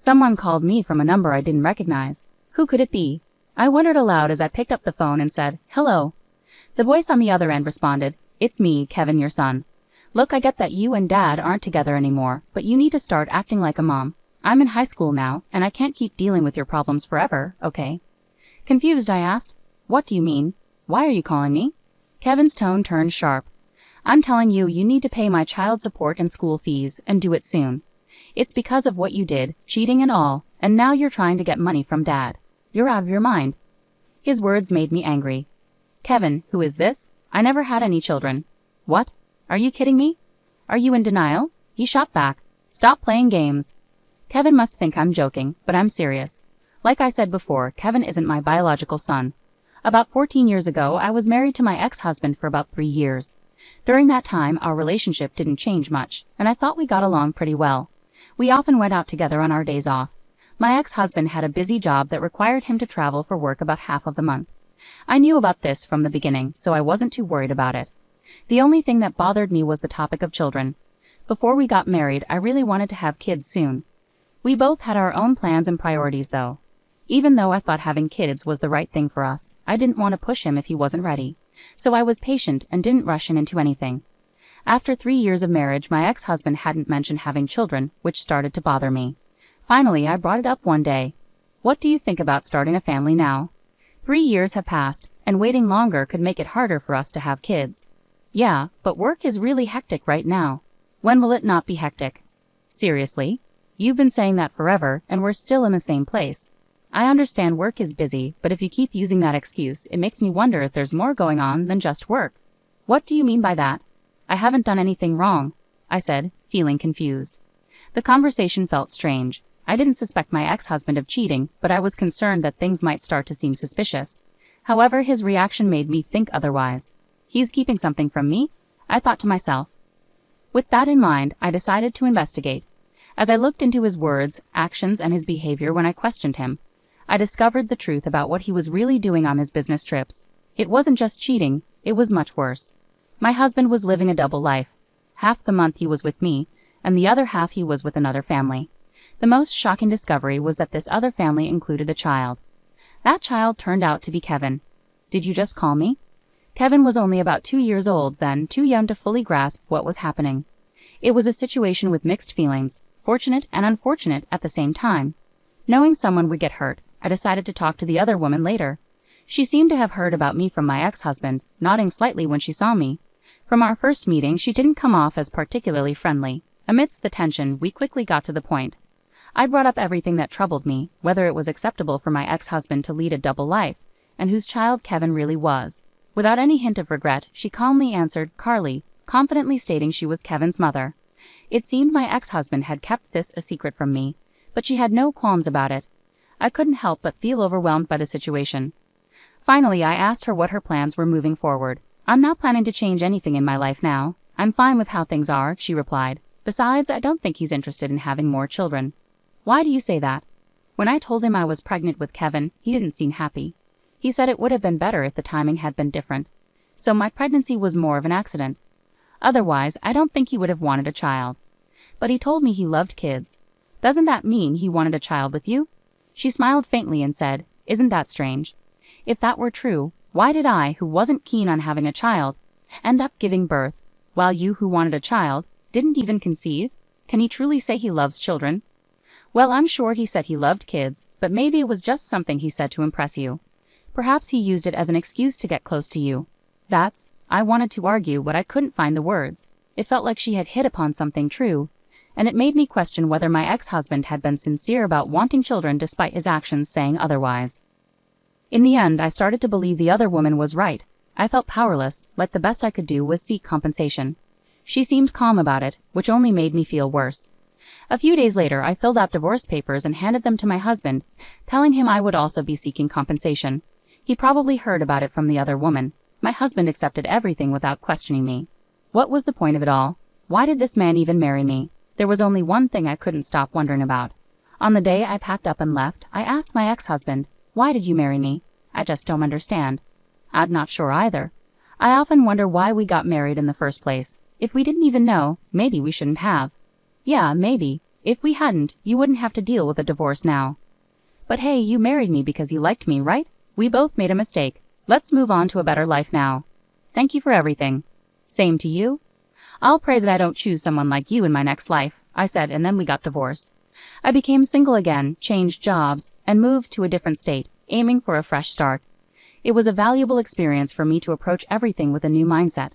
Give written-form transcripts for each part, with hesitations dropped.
Someone called me from a number I didn't recognize. Who could it be? I wondered aloud as I picked up the phone and said, "Hello." The voice on the other end responded, "It's me, Kevin, your son. Look, I get that you and Dad aren't together anymore, but you need to start acting like a mom. I'm in high school now, and I can't keep dealing with your problems forever, okay?" Confused, I asked, "What do you mean? Why are you calling me?" Kevin's tone turned sharp. "I'm telling you, you need to pay my child support and school fees, and do it soon. It's because of what you did, cheating and all, and now you're trying to get money from Dad. You're out of your mind." His words made me angry. "Kevin, who is this? I never had any children." "What? Are you kidding me? Are you in denial?" He shot back. "Stop playing games." Kevin must think I'm joking, but I'm serious. Like I said before, Kevin isn't my biological son. About 14 years ago, I was married to my ex-husband for about 3 years. During that time, our relationship didn't change much, and I thought we got along pretty well. We often went out together on our days off. My ex-husband had a busy job that required him to travel for work about half of the month. I knew about this from the beginning, so I wasn't too worried about it. The only thing that bothered me was the topic of children. Before we got married, I really wanted to have kids soon. We both had our own plans and priorities though. Even though I thought having kids was the right thing for us, I didn't want to push him if he wasn't ready. So I was patient and didn't rush him into anything. After 3 years of marriage, my ex-husband hadn't mentioned having children, which started to bother me. Finally, I brought it up one day. "What do you think about starting a family now? 3 years have passed, and waiting longer could make it harder for us to have kids." "Yeah, but work is really hectic right now." "When will it not be hectic?" "Seriously? You've been saying that forever, and we're still in the same place." "I understand work is busy, but if you keep using that excuse, it makes me wonder if there's more going on than just work." "What do you mean by that?" "I haven't done anything wrong," I said, feeling confused. The conversation felt strange. I didn't suspect my ex-husband of cheating, but I was concerned that things might start to seem suspicious. However, his reaction made me think otherwise. He's keeping something from me? I thought to myself. With that in mind, I decided to investigate. As I looked into his words, actions, and his behavior when I questioned him, I discovered the truth about what he was really doing on his business trips. It wasn't just cheating, it was much worse. My husband was living a double life. Half the month he was with me, and the other half he was with another family. The most shocking discovery was that this other family included a child. That child turned out to be Kevin. Did you just call me? Kevin was only about 2 years old then, too young to fully grasp what was happening. It was a situation with mixed feelings, fortunate and unfortunate at the same time. Knowing someone would get hurt, I decided to talk to the other woman later. She seemed to have heard about me from my ex-husband, nodding slightly when she saw me. From our first meeting, she didn't come off as particularly friendly. Amidst the tension, we quickly got to the point. I brought up everything that troubled me, whether it was acceptable for my ex-husband to lead a double life, and whose child Kevin really was. Without any hint of regret, she calmly answered, "Carly," confidently stating she was Kevin's mother. It seemed my ex-husband had kept this a secret from me, but she had no qualms about it. I couldn't help but feel overwhelmed by the situation. Finally, I asked her what her plans were moving forward. "I'm not planning to change anything in my life now. I'm fine with how things are," she replied. "Besides, I don't think he's interested in having more children." "Why do you say that?" "When I told him I was pregnant with Kevin, he didn't seem happy. He said it would have been better if the timing had been different. So my pregnancy was more of an accident. Otherwise, I don't think he would have wanted a child. But he told me he loved kids. Doesn't that mean he wanted a child with you?" She smiled faintly and said, "Isn't that strange? If that were true, why did I, who wasn't keen on having a child, end up giving birth, while you, who wanted a child, didn't even conceive? Can he truly say he loves children?" "Well, I'm sure he said he loved kids, but maybe it was just something he said to impress you. Perhaps he used it as an excuse to get close to you." I wanted to argue, but I couldn't find the words. It felt like she had hit upon something true, and it made me question whether my ex-husband had been sincere about wanting children despite his actions saying otherwise. In the end, I started to believe the other woman was right. I felt powerless, like the best I could do was seek compensation. She seemed calm about it, which only made me feel worse. A few days later, I filled out divorce papers and handed them to my husband, telling him I would also be seeking compensation. He probably heard about it from the other woman. My husband accepted everything without questioning me. What was the point of it all? Why did this man even marry me? There was only one thing I couldn't stop wondering about. On the day I packed up and left, I asked my ex-husband, "Why did you marry me? I just don't understand." "I'm not sure either. I often wonder why we got married in the first place. If we didn't even know, maybe we shouldn't have." "Yeah, maybe. If we hadn't, you wouldn't have to deal with a divorce now. But hey, you married me because you liked me, right? We both made a mistake. Let's move on to a better life now. Thank you for everything. Same to you. I'll pray that I don't choose someone like you in my next life, I said, and then we got divorced. I became single again, changed jobs, and moved to a different state, aiming for a fresh start. It was a valuable experience for me to approach everything with a new mindset.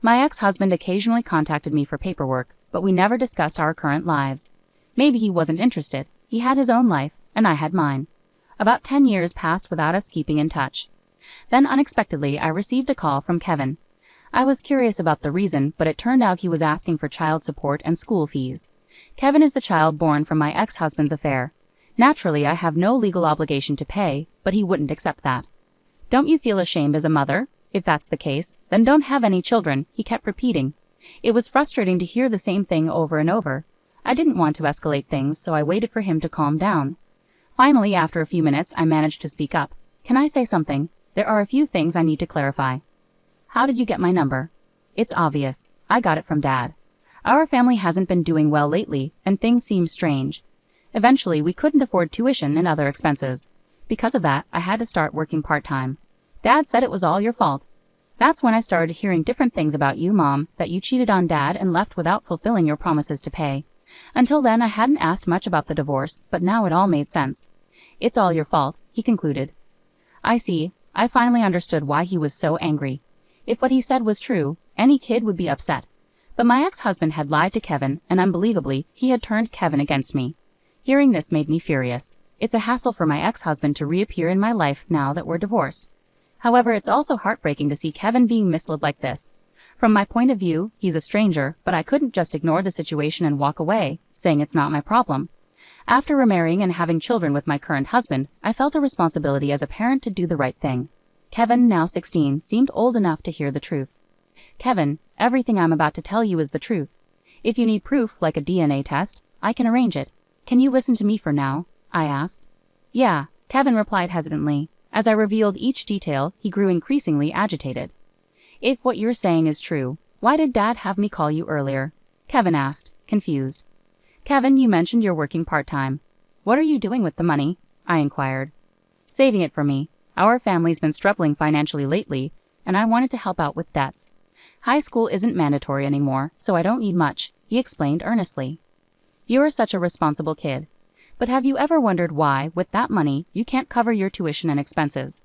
My ex-husband occasionally contacted me for paperwork, but we never discussed our current lives. Maybe he wasn't interested. He had his own life, and I had mine. About 10 years passed without us keeping in touch. Then unexpectedly, I received a call from Kevin. I was curious about the reason, but it turned out he was asking for child support and school fees. Kevin is the child born from my ex-husband's affair. Naturally, I have no legal obligation to pay, but he wouldn't accept that. Don't you feel ashamed as a mother? If that's the case, then don't have any children, he kept repeating. It was frustrating to hear the same thing over and over. I didn't want to escalate things, so I waited for him to calm down. Finally, after a few minutes, I managed to speak up. Can I say something? There are a few things I need to clarify. How did you get my number? It's obvious. I got it from Dad. Our family hasn't been doing well lately, and things seem strange. Eventually, we couldn't afford tuition and other expenses. Because of that, I had to start working part-time. Dad said it was all your fault. That's when I started hearing different things about you, Mom, that you cheated on Dad and left without fulfilling your promises to pay. Until then, I hadn't asked much about the divorce, but now it all made sense. It's all your fault, he concluded. I see. I finally understood why he was so angry. If what he said was true, any kid would be upset. But my ex-husband had lied to Kevin, and unbelievably, he had turned Kevin against me. Hearing this made me furious. It's a hassle for my ex-husband to reappear in my life now that we're divorced. However, it's also heartbreaking to see Kevin being misled like this. From my point of view, he's a stranger, but I couldn't just ignore the situation and walk away, saying it's not my problem. After remarrying and having children with my current husband, I felt a responsibility as a parent to do the right thing. Kevin, now 16, seemed old enough to hear the truth. Kevin, everything I'm about to tell you is the truth. If you need proof, like a DNA test, I can arrange it. Can you listen to me for now? I asked. Yeah, Kevin replied hesitantly. As I revealed each detail, he grew increasingly agitated. If what you're saying is true, why did Dad have me call you earlier? Kevin asked, confused. Kevin, you mentioned you're working part-time. What are you doing with the money? I inquired. Saving it for me. Our family's been struggling financially lately, and I wanted to help out with debts. High school isn't mandatory anymore, so I don't need much, he explained earnestly. You're such a responsible kid. But have you ever wondered why, with that money, you can't cover your tuition and expenses?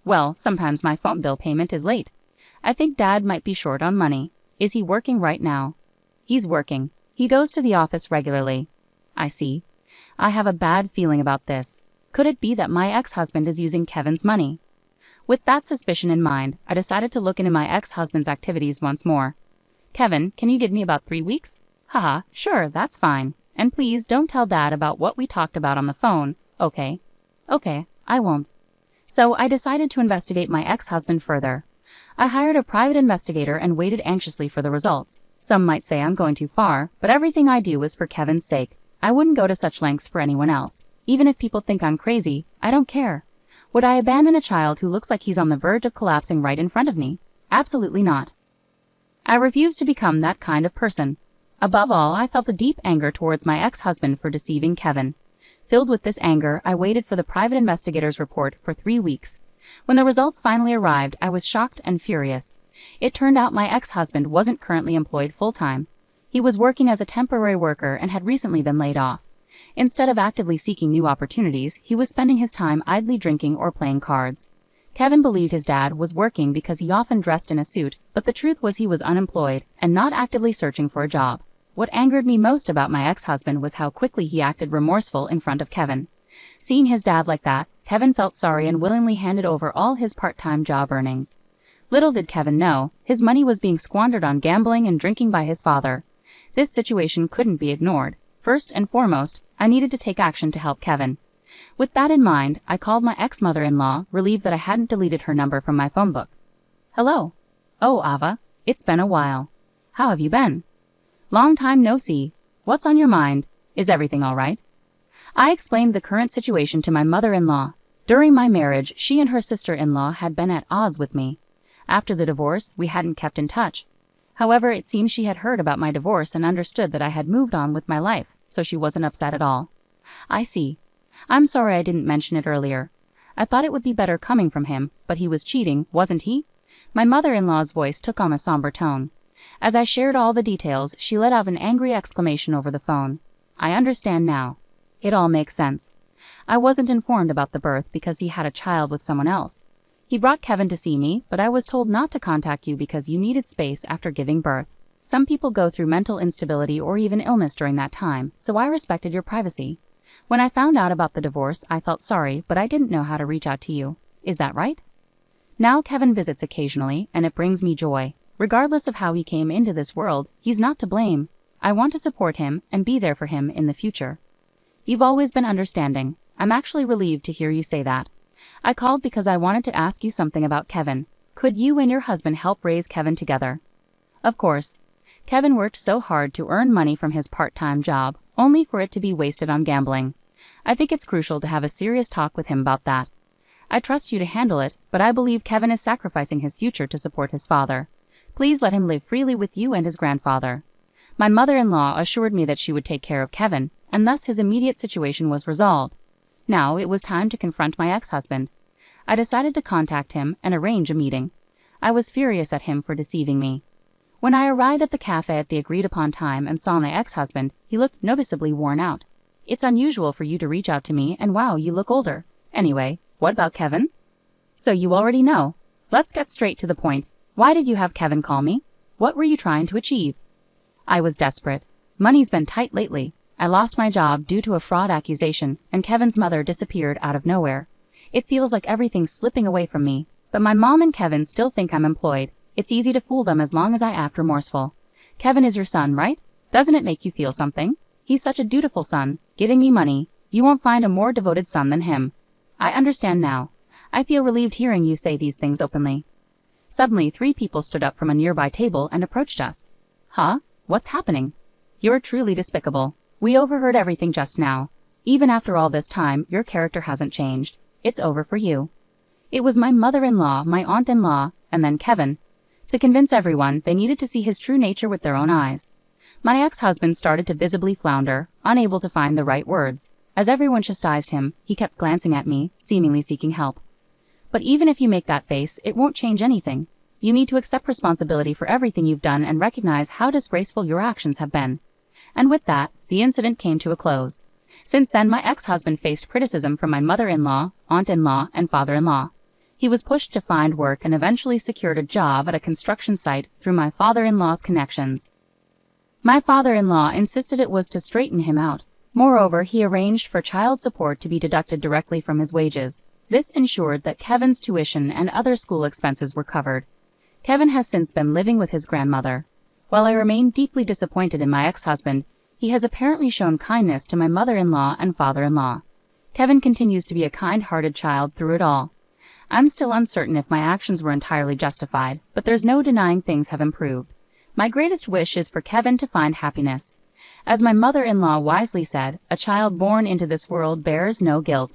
Well, sometimes my phone bill payment is late. I think Dad might be short on money. Is he working right now? He's working. He goes to the office regularly. I see. I have a bad feeling about this. Could it be that my ex-husband is using Kevin's money? With that suspicion in mind, I decided to look into my ex-husband's activities once more. Kevin, can you give me about 3 weeks? Haha, sure, that's fine. And please don't tell Dad about what we talked about on the phone, okay? Okay, I won't. So I decided to investigate my ex-husband further. I hired a private investigator and waited anxiously for the results. Some might say I'm going too far, but everything I do is for Kevin's sake. I wouldn't go to such lengths for anyone else. Even if people think I'm crazy, I don't care. Would I abandon a child who looks like he's on the verge of collapsing right in front of me? Absolutely not. I refuse to become that kind of person. Above all, I felt a deep anger towards my ex-husband for deceiving Kevin. Filled with this anger, I waited for the private investigator's report for 3 weeks. When the results finally arrived, I was shocked and furious. It turned out my ex-husband wasn't currently employed full-time. He was working as a temporary worker and had recently been laid off. Instead of actively seeking new opportunities, he was spending his time idly drinking or playing cards. Kevin believed his dad was working because he often dressed in a suit, but the truth was he was unemployed and not actively searching for a job. What angered me most about my ex-husband was how quickly he acted remorseful in front of Kevin. Seeing his dad like that, Kevin felt sorry and willingly handed over all his part-time job earnings. Little did Kevin know, his money was being squandered on gambling and drinking by his father. This situation couldn't be ignored. First and foremost, I needed to take action to help Kevin. With that in mind, I called my ex-mother-in-law, relieved that I hadn't deleted her number from my phone book. Hello. Oh, Ava. It's been a while. How have you been? Long time no see. What's on your mind? Is everything all right? I explained the current situation to my mother-in-law. During my marriage, she and her sister-in-law had been at odds with me. After the divorce, we hadn't kept in touch. However, it seems she had heard about my divorce and understood that I had moved on with my life, so she wasn't upset at all. I see. I'm sorry I didn't mention it earlier. I thought it would be better coming from him, but he was cheating, wasn't he? My mother-in-law's voice took on a somber tone. As I shared all the details, she let out an angry exclamation over the phone. I understand now. It all makes sense. I wasn't informed about the birth because he had a child with someone else. He brought Kevin to see me, but I was told not to contact you because you needed space after giving birth. Some people go through mental instability or even illness during that time, so I respected your privacy. When I found out about the divorce, I felt sorry, but I didn't know how to reach out to you. Is that right? Now Kevin visits occasionally, and it brings me joy. Regardless of how he came into this world, he's not to blame. I want to support him and be there for him in the future. You've always been understanding. I'm actually relieved to hear you say that. I called because I wanted to ask you something about Kevin. Could you and your husband help raise Kevin together? Of course. Kevin worked so hard to earn money from his part-time job, only for it to be wasted on gambling. I think it's crucial to have a serious talk with him about that. I trust you to handle it, but I believe Kevin is sacrificing his future to support his father. Please let him live freely with you and his grandfather. My mother-in-law assured me that she would take care of Kevin, and thus his immediate situation was resolved. Now it was time to confront my ex-husband. I decided to contact him and arrange a meeting. I was furious at him for deceiving me. When I arrived at the cafe at the agreed-upon time and saw my ex-husband, he looked noticeably worn out. It's unusual for you to reach out to me, and wow, you look older. Anyway, what about Kevin? So you already know. Let's get straight to the point. Why did you have Kevin call me? What were you trying to achieve? I was desperate. Money's been tight lately. I lost my job due to a fraud accusation, and Kevin's mother disappeared out of nowhere. It feels like everything's slipping away from me, but my mom and Kevin still think I'm employed. It's easy to fool them as long as I act remorseful. Kevin is your son, right? Doesn't it make you feel something? He's such a dutiful son, giving me money. You won't find a more devoted son than him. I understand now. I feel relieved hearing you say these things openly. Suddenly, 3 people stood up from a nearby table and approached us. Huh? What's happening? You're truly despicable. We overheard everything just now. Even after all this time, your character hasn't changed. It's over for you. It was my mother-in-law, my aunt-in-law, and then Kevin. To convince everyone, they needed to see his true nature with their own eyes. My ex-husband started to visibly flounder, unable to find the right words. As everyone chastised him, he kept glancing at me, seemingly seeking help. But even if you make that face, it won't change anything. You need to accept responsibility for everything you've done and recognize how disgraceful your actions have been. And with that, the incident came to a close. Since then, my ex-husband faced criticism from my mother-in-law, aunt-in-law, and father-in-law. He was pushed to find work and eventually secured a job at a construction site through my father-in-law's connections. My father-in-law insisted it was to straighten him out. Moreover, he arranged for child support to be deducted directly from his wages. This ensured that Kevin's tuition and other school expenses were covered. Kevin has since been living with his grandmother. While I remain deeply disappointed in my ex-husband, he has apparently shown kindness to my mother-in-law and father-in-law. Kevin continues to be a kind-hearted child through it all. I'm still uncertain if my actions were entirely justified, but there's no denying things have improved. My greatest wish is for Kevin to find happiness. As my mother-in-law wisely said, a child born into this world bears no guilt.